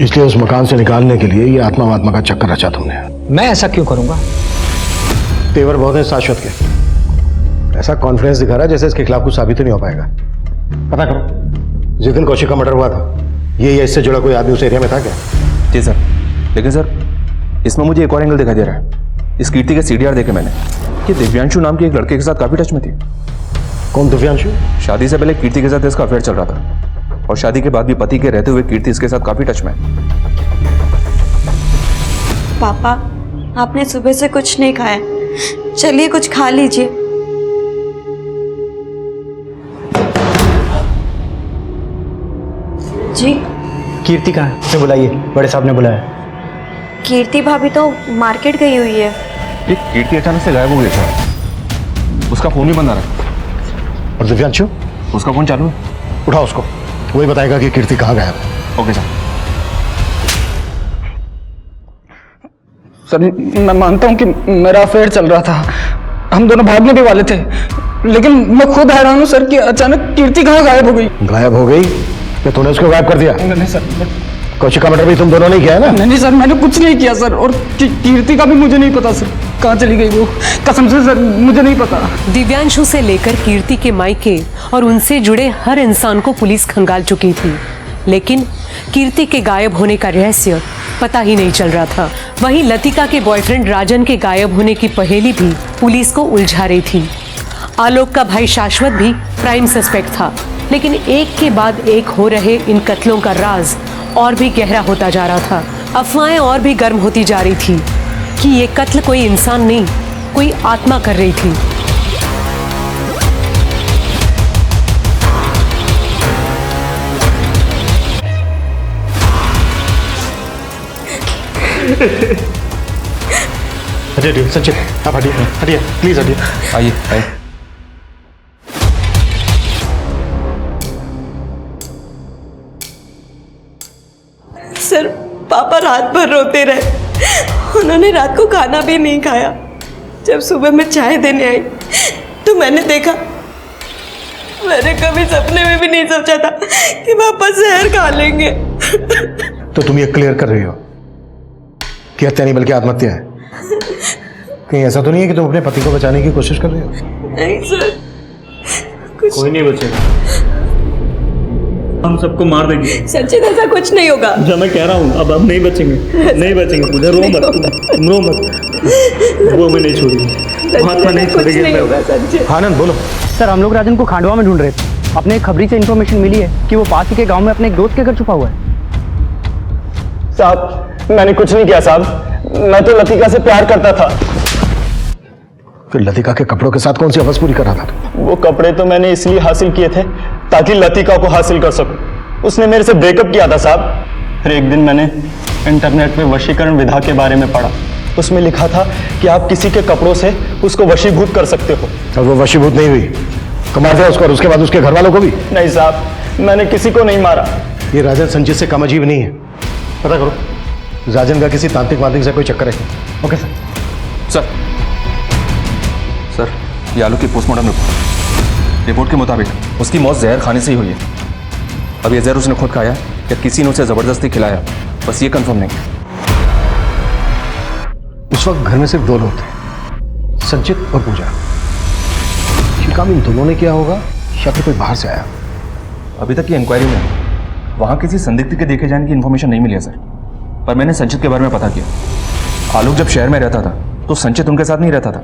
इसलिए उस मकान से निकालने के लिए ये आत्मा का चक्कर रचा तुमने। मैं ऐसा क्यों करूंगा? तेवर बहुत है शाश्वत के, ऐसा कॉन्फिडेंस दिखा रहा है जैसे इसके खिलाफ कुछ साबित ही नहीं हो पाएगा। पता करो, जिस दिन कौशिक का मर्डर हुआ था ये या इससे जुड़ा कोई आदमी उस एरिया में था क्या? जी सर, लेकिन सर इसमें मुझे एक और एंगल दिखाई दे रहा है। इस कीर्ति के सीडीआर देखे मैंने कि दिव्यांशु नाम के एक लड़के के साथ काफी टच में थी। कौन दिव्यांशु? शादी से पहले कीर्ति के साथ इसका अफेयर चल रहा था, और शादी के बाद भी पति के रहते हुए कीर्ति इसके साथ काफी टच में। पापा, आपने सुबह से कुछ नहीं खाया, चलिए कुछ खा लीजिए। जी कीर्ति कहाँ है? उसे बुलाइए, बड़े साहब ने बुलाया। कीर्ति भाभी तो मार्केट गई हुई है। ये कीर्ति अचानक से गायब हो गया था, उसका फोन भी बंद आ रहा है। और दिव्यांशु? उसका फोन चालू है। उठाओ उसको, वही बताएगा कि कीर्ति कहाँ गायब है। Okay sir. सर मैं मानता हूँ कि मेरा अफेयर चल रहा था, हम दोनों भागने भी वाले थे, लेकिन मैं खुद हैरान हूँ सर कि अचानक कीर्ति कहाँ गायब हो गई। गायब हो गई या तूने उसको गायब कर दिया? नहीं सर, कौशिक का मर्डर भी तुम दोनों ने किया है ना? नहीं सर, मैंने कुछ नहीं किया सर। और कीर्ति का भी मुझे नहीं पता सर, कहाँ चली गई वो, कसम से सर मुझे नहीं पता। दिव्यांशु से लेकर कीर्ति के मायके और उनसे जुड़े हर इंसान को पुलिस खंगाल चुकी थी, लेकिन कीर्ति के गायब होने का रहस्य पता ही नहीं चल रहा था। वहीं लतिका के बॉयफ्रेंड राजन के गायब होने की पहेली भी पुलिस को उलझा रही थी। आलोक का भाई शाश्वत भी प्राइम सस्पेक्ट था, लेकिन एक के बाद एक हो रहे इन कत्लों का राज और भी गहरा होता जा रहा था। अफवाहें और भी गर्म होती जा रही थी कि ये कत्ल कोई इंसान नहीं, कोई आत्मा कर रही थी। हटिए सचिन, आप हटिए, हटिए प्लीज हटिए। आइए आइए। सर पापा रात भर रोते रहे, उन्होंने रात को खाना भी नहीं खाया। जब सुबह मैं चाय देने आई तो मैंने देखा, मैंने कभी सपने में भी नहीं सोचा था कि पापा जहर खा लेंगे। तो तुम ये क्लियर कर रही हो कि हत्या नहीं बल्कि आत्महत्या है? कहीं ऐसा तो नहीं है कि तुम अपने पति को बचाने की कोशिश कर रहे हो? नहीं सर, कोई नहीं बचेगा, हम सबको मार देंगे। सचिन ऐसा कुछ नहीं होगा। जो मैं कह रहा हूँ, अब नहीं बचेंगे, नहीं बचेंगे। पूजा रो मत, तुम रो मत, वो हमें नहीं छोड़ेगी, महात्मा नहीं छोड़ेगी। आनंद बोलो। सर हम लोग राजन को खांडवा में ढूंढ रहे थे। अपने एक खबरी से इन्फॉर्मेशन मिली है कि वो पास ही के गांव में अपने एक दोस्त के घर छुपा हुआ है। साहब मैंने कुछ नहीं किया साहब, मैं तो लतिका से प्यार करता था। फिर लतिका के कपड़ों के साथ कौन सी हवस पूरी कर रहा था? वो कपड़े तो मैंने इसलिए हासिल किए थे ताकि लतिका को हासिल कर सकूं। उसने मेरे से ब्रेकअप किया था साहब। फिर एक दिन मैंने इंटरनेट पे वशीकरण विधा के बारे में पढ़ा। उसमें लिखा था कि आप किसी के कपड़ों से उसको वशीभूत कर सकते हो। और वो वशीभूत नहीं हुई तो मार दिया उसको, और उसके बाद उसके घर वालों को भी? नहीं साहब, मैंने किसी को नहीं मारा। ये राजन संजीत से कम अजीब नहीं है। पता करो राजन का किसी तांत्रिक वांत्रिक से कोई चक्कर है? Okay sir. सर ये आलोक की पोस्टमार्टम रिपोर्ट के मुताबिक उसकी मौत जहर खाने से ही हुई है। अब ये जहर उसने खुद खाया या किसी ने उसे जबरदस्ती खिलाया, बस ये कंफर्म नहीं। उस वक्त घर में सिर्फ दो लोग थे, संचित और पूजा। ये काम इन दोनों ने किया होगा या फिर कोई बाहर से आया? अभी तक की इंक्वायरी में वहाँ किसी संदिग्ध के देखे जाने की इन्फॉर्मेशन नहीं मिली है सर, पर मैंने संचित के बारे में पता किया। आलोक जब शहर में रहता था तो संचित उनके साथ नहीं रहता था।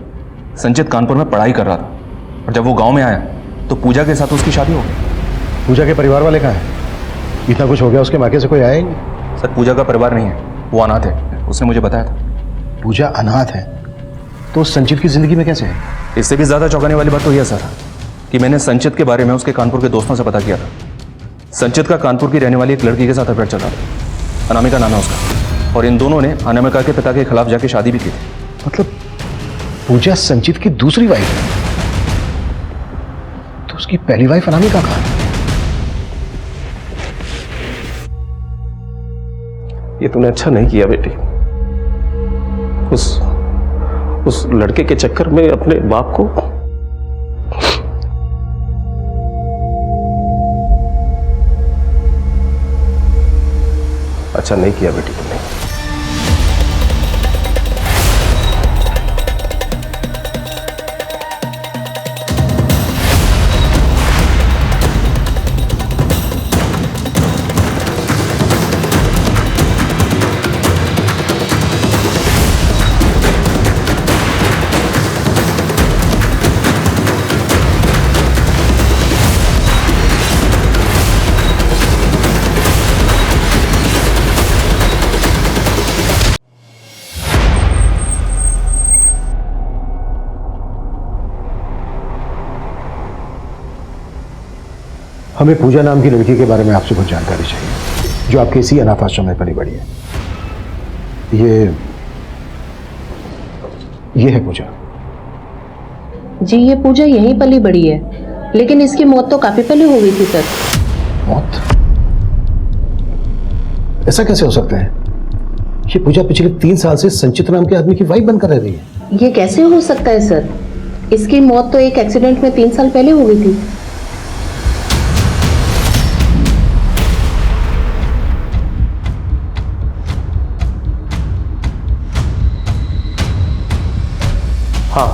संचित कानपुर में पढ़ाई कर रहा था, और जब वो गांव में आया तो पूजा के साथ उसकी शादी हो गई। पूजा के परिवार वाले कहाँ हैं? इतना कुछ हो गया, उसके मायके से कोई आया ही नहीं? सर पूजा का परिवार नहीं है, वो अनाथ है, उसने मुझे बताया था। पूजा अनाथ है तो संचित की जिंदगी में कैसे है? इससे भी ज्यादा चौंकाने वाली बात तो यह सर कि मैंने संचित के बारे में उसके कानपुर के दोस्तों से पता किया था। संचित का कानपुर की रहने वाली एक लड़की के साथ अफेयर चल रहा था, अनामिका नाम है उसका, और इन दोनों ने अनामिका के पिता के खिलाफ जाके शादी भी की थी। मतलब पूजा संचित की दूसरी वाइफ है, तो उसकी पहली वाइफ अनामिका कहाँ है? ये तूने अच्छा नहीं किया बेटी। उस लड़के के चक्कर में अपने बाप को अच्छा नहीं किया बेटी तुमने। हमें पूजा नाम की लड़की के बारे में आपसे कुछ जानकारी चाहिए, जो आपके इसी अनाथ आश्रम में पली बड़ी है। ये है पूजा। जी ये पूजा यहीं पली बड़ी है, लेकिन इसकी मौत तो काफी पहले हो गई थी सर। मौत? ऐसा कैसे हो सकता है? ये पूजा पिछले 3 साल से संचित नाम के आदमी की वाइफ बनकर रह रही है। ये कैसे हो सकता है सर? इसकी मौत तो एक एक्सीडेंट में 3 साल पहले हो गई थी। हाँ,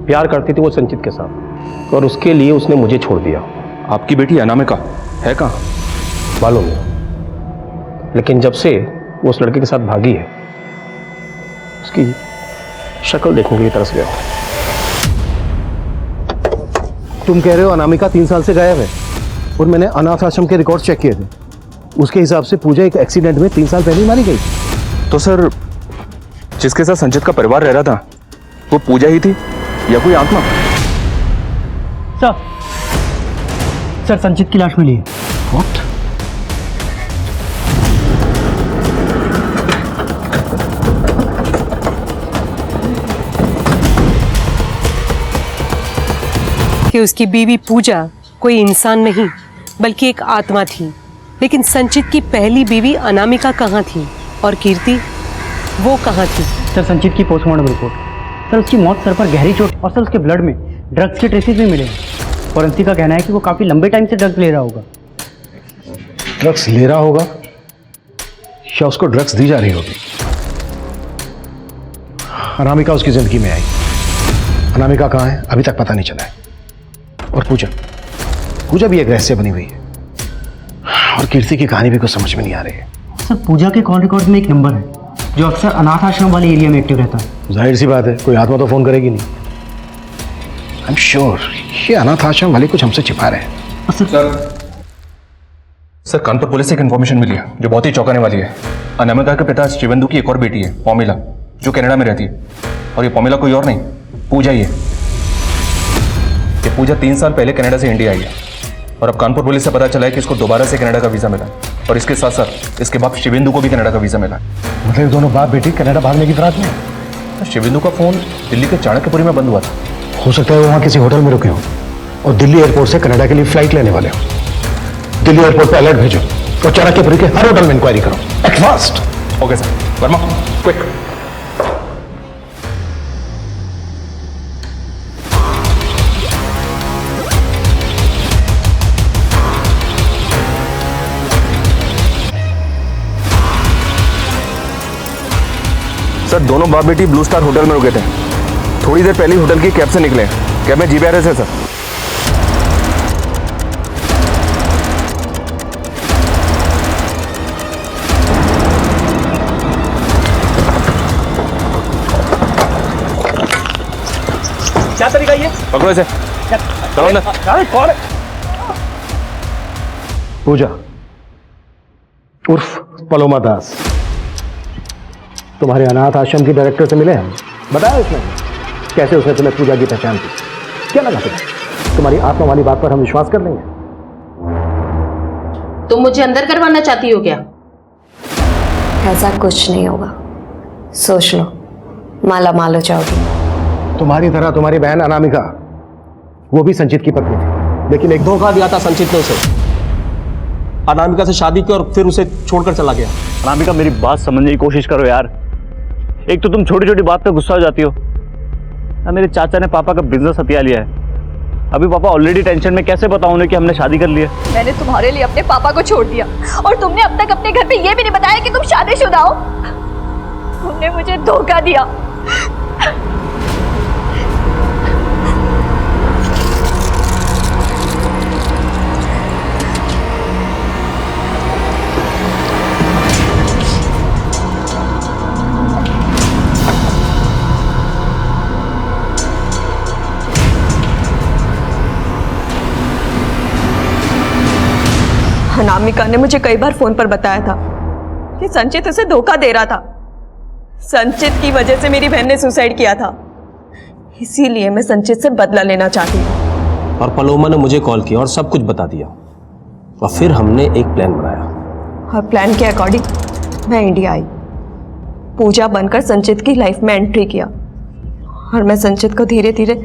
प्यार करती थी वो संचित के साथ और उसके लिए उसने मुझे छोड़ दिया। आपकी बेटी अनामिका है कहाँ? मालूम नहीं, लेकिन जब से वो उस लड़के के साथ भागी है उसकी शक्ल देखने के लिए तरस गया। तुम कह रहे हो अनामिका 3 साल से गायब है और मैंने अनाथ आश्रम के रिकॉर्ड चेक किए थे, उसके हिसाब से पूजा एक एक्सीडेंट में 3 साल पहले ही मारी गई। तो सर जिसके साथ संचित का परिवार रह रहा था वो पूजा ही थी या कोई आत्मा? सर संचित की लाश मिली है। What? कि उसकी बीवी पूजा कोई इंसान नहीं बल्कि एक आत्मा थी। लेकिन संचित की पहली बीवी अनामिका कहाँ थी और कीर्ति वो कहाँ थी? सर संचित की पोस्टमार्टम रिपोर्ट, सर उसकी मौत सर पर गहरी चोट और सर उसके ब्लड में ड्रग्स के ट्रेसेस भी मिले हैं। फॉरेंसिक का कहना है कि वो काफी लंबे टाइम से ड्रग्स ले रहा होगा। ड्रग्स ले रहा होगा या उसको ड्रग्स दी जा रही होगी? अनामिका उसकी जिंदगी में आई, अनामिका कहाँ है अभी तक पता नहीं चला है। और पूजा भी एक रहस्य बनी हुई है और कीर्ति की कहानी भी कुछ समझ में नहीं आ रही है। सर पूजा के कॉल रिकॉर्ड में एक नंबर है जो अक्सर अनाथ आश्रम वाले एरिया में एक्टिव रहता है। जाहिर सी बात है कोई आत्मा तो फोन करेगी नहीं। आई एम श्योर ये अनाथ आश्रम वाले कुछ हमसे छिपा रहे हैं। सर कानपुर पुलिस से एक इन्फॉर्मेशन मिली है जो बहुत ही चौंकाने वाली है। अनामिका के पिता शिवेंदु की एक और बेटी है पौमिला जो कनाडा में रहती है और ये पौमिला कोई और नहीं पूजा ही है। ये पूजा 3 साल पहले कनाडा से इंडिया आई है और अब कानपुर पुलिस से पता चला है कि इसको दोबारा से कनाडा का वीजा मिला और इसके साथ साथ इसके बाप शिवेंदु को भी कनाडा का वीजा मिला। मतलब दोनों बाप बेटी कनाडा भागने की फिराक में? शिवेंदु का फोन दिल्ली के चाणक्यपुरी में बंद हुआ था। हो सकता है वो वहां किसी होटल में रुके हो और दिल्ली एयरपोर्ट से कनाडा के लिए फ्लाइट लेने वाले हो। दिल्ली एयरपोर्ट पे अलर्ट भेजो और चाणक्यपुरी के हर होटल में इंक्वायरी करो at fast. Okay sir. Verma quick. Sir दोनों बाप बेटी ब्लू स्टार होटल में रुके थे। थोड़ी देर पहले होटल की कैब से निकले। कैब में जीपीआरएस है सर। क्या तरीका ये? पकड़ो इसे। चलो अंदर। कौन है? पूजा उर्फ पलोमा दास तुम्हारे अनाथ आश्रम की डायरेक्टर से मिले हम। बताया उसने कैसे उसने तुम्हें पूजा की पहचान की? क्या लगा तुम्हें? तुम्हारी आत्मा वाली बात पर हम विश्वास कर लेंगे? तुम मुझे अंदर करवाना चाहती हो क्या? ऐसा कुछ नहीं होगा, सोच लो, माला माल हो जाओगी। तुम्हारी तरह तुम्हारी बहन अनामिका वो भी संचित की पत्नी थी, लेकिन एक धोखा दिया था संचित ने उसे। अनामिका से शादी की और फिर उसे छोड़कर चला गया। अनामिका मेरी बात समझने की कोशिश करो यार। एक तो तुम छोटी छोटी बात पे गुस्सा हो जाती हो। मेरे चाचा ने पापा का बिजनेस हथिया लिया है। अभी पापा ऑलरेडी टेंशन में, कैसे बताऊं उन्हें कि हमने शादी कर ली है। मैंने तुम्हारे लिए अपने पापा को छोड़ दिया और तुमने अब तक अपने घर पे ये भी नहीं बताया कि तुम शादीशुदा हो। तुमने मुझे धोखा दिया। अनामिका ने मुझे कई बार फोन पर बताया था कि संचित उसे धोखा दे रहा था। संचित की वजह से मेरी बहन ने सुसाइड किया था, इसीलिए मैं संचित से बदला लेना चाहती हूँ। और पलोमा ने मुझे कॉल किया और सब कुछ बता दिया और फिर हमने एक प्लान बनाया। और प्लान के अकॉर्डिंग मैं इंडिया आई, पूजा बनकर संचित की लाइफ में एंट्री किया और मैं संचित को धीरे धीरे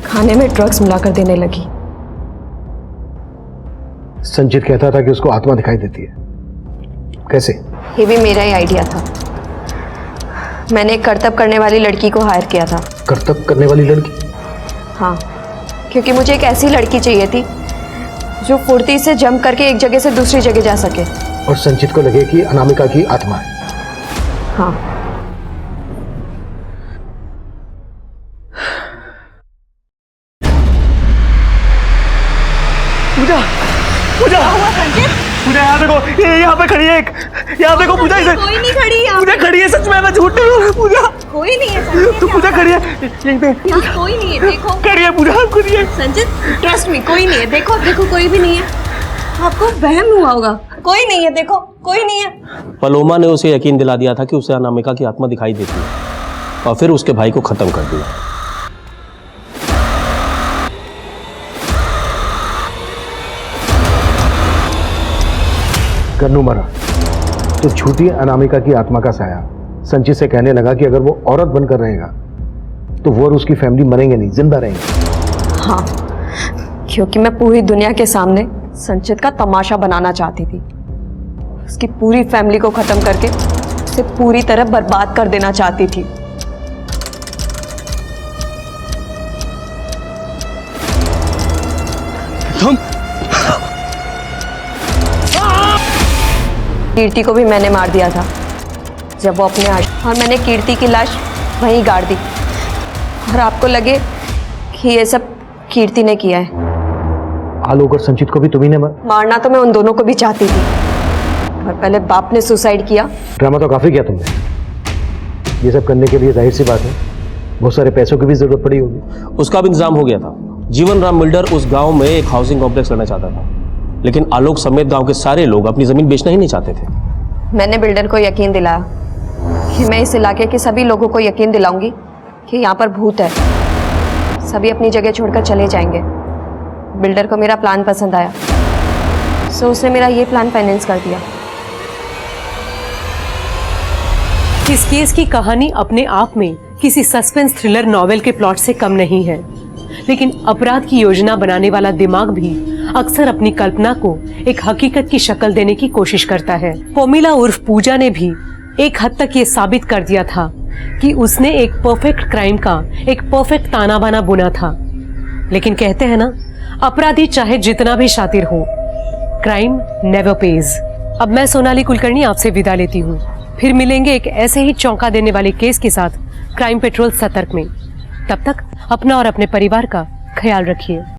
खाने में ड्रग्स मिलाकर देने लगी। संचित कहता था कि उसको आत्मा दिखाई देती है, कैसे? ये भी मेरा ही आइडिया था। मैंने एक करतब करने वाली लड़की को हायर किया था करतब करने वाली लड़की? हाँ, क्योंकि मुझे एक ऐसी लड़की चाहिए थी जो फुर्ती से जंप करके एक जगह से दूसरी जगह जा सके। और संचित को लगे कि अनामिका की आत्मा है। हाँ। पूजा पूजा पूजा यहाँ देखो, ये यहाँ पे खड़ी है एक, यहाँ देखो पूजा इधर। कोई नहीं खड़ी है। पूजा खड़ी है, सच में मैं झूठ नहीं हूँ। पूजा कोई नहीं है। तो पूजा खड़ी है यहीं पे। यहाँ कोई नहीं है, देखो। खड़ी है पूजा, खड़ी है। संजित ट्रस्ट मी, कोई नहीं है। देखो देखो कोई भी नहीं है। आपको वहम हुआ होगा। कोई नहीं है, देखो कोई नहीं है। पलोमा ने उसे यकीन दिला दिया था कि उसे अनामिका की आत्मा दिखाई देती है और फिर उसके भाई को खत्म कर दिया। कन्नू मरा तो झूठी अनामिका की आत्मा का साया संचित से कहने लगा कि अगर वो औरत बनकर रहेगा तो वो और उसकी फैमिली मरेंगे नहीं, जिंदा रहेंगे। हाँ, क्योंकि मैं पूरी दुनिया के सामने संचित का तमाशा बनाना चाहती थी। उसकी पूरी फैमिली को खत्म करके उसे पूरी तरह बर्बाद कर देना चाहती थी। तुम कीर्ति को भी मैंने मार दिया था जब वो अपने और मैंने कीर्ति की लाश वहीं गाड़ दी। और आपको लगे कि ये सब कीर्ति ने किया है। आलोक और संचित को भी तुम्ही ने मारना तो मैं उन दोनों को भी चाहती थी, और पहले बाप ने सुसाइड किया। ड्रामा तो काफी किया तुमने। ये सब करने के लिए जाहिर सी बात है बहुत सारे पैसों की भी जरूरत पड़ी होगी। उसका भी इंतजाम हो गया था। जीवन राम बिल्डर उस गांव में एक हाउसिंग कॉम्प्लेक्स करना चाहता था, लेकिन आलोक समेत गांव के सारे लोग अपनी जमीन बेचना ही नहीं चाहते थे। मैंने बिल्डर को यकीन दिलाया कि मैं इस इलाके के सभी लोगों को यकीन दिलाऊंगी कि यहाँ पर भूत है। सभी अपनी जगह छोड़कर चले जाएंगे। बिल्डर को मेरा प्लान पसंद आया, सो उसने मेरा ये प्लान फाइनेंस कर दिया। इस केस की कहानी अपने आप में किसी सस्पेंस थ्रिलर नॉवेल के प्लॉट से कम नहीं है, लेकिन अपराध की योजना बनाने वाला दिमाग भी अक्सर अपनी कल्पना को एक हकीकत की शक्ल देने की कोशिश करता है। पोमिला उर्फ पूजा ने भी एक हद तक ये साबित कर दिया था कि उसने एक परफेक्ट क्राइम का एक परफेक्ट ताना बाना बुना था। लेकिन कहते हैं ना, अपराधी चाहे जितना भी शातिर हो, क्राइम नेवर पेज। अब मैं सोनाली कुलकर्णी आपसे विदा लेती हूँ। फिर मिलेंगे एक ऐसे ही चौंका देने वाले केस के साथ क्राइम पेट्रोल सतर्क में। तब तक अपना और अपने परिवार का ख्याल रखिए।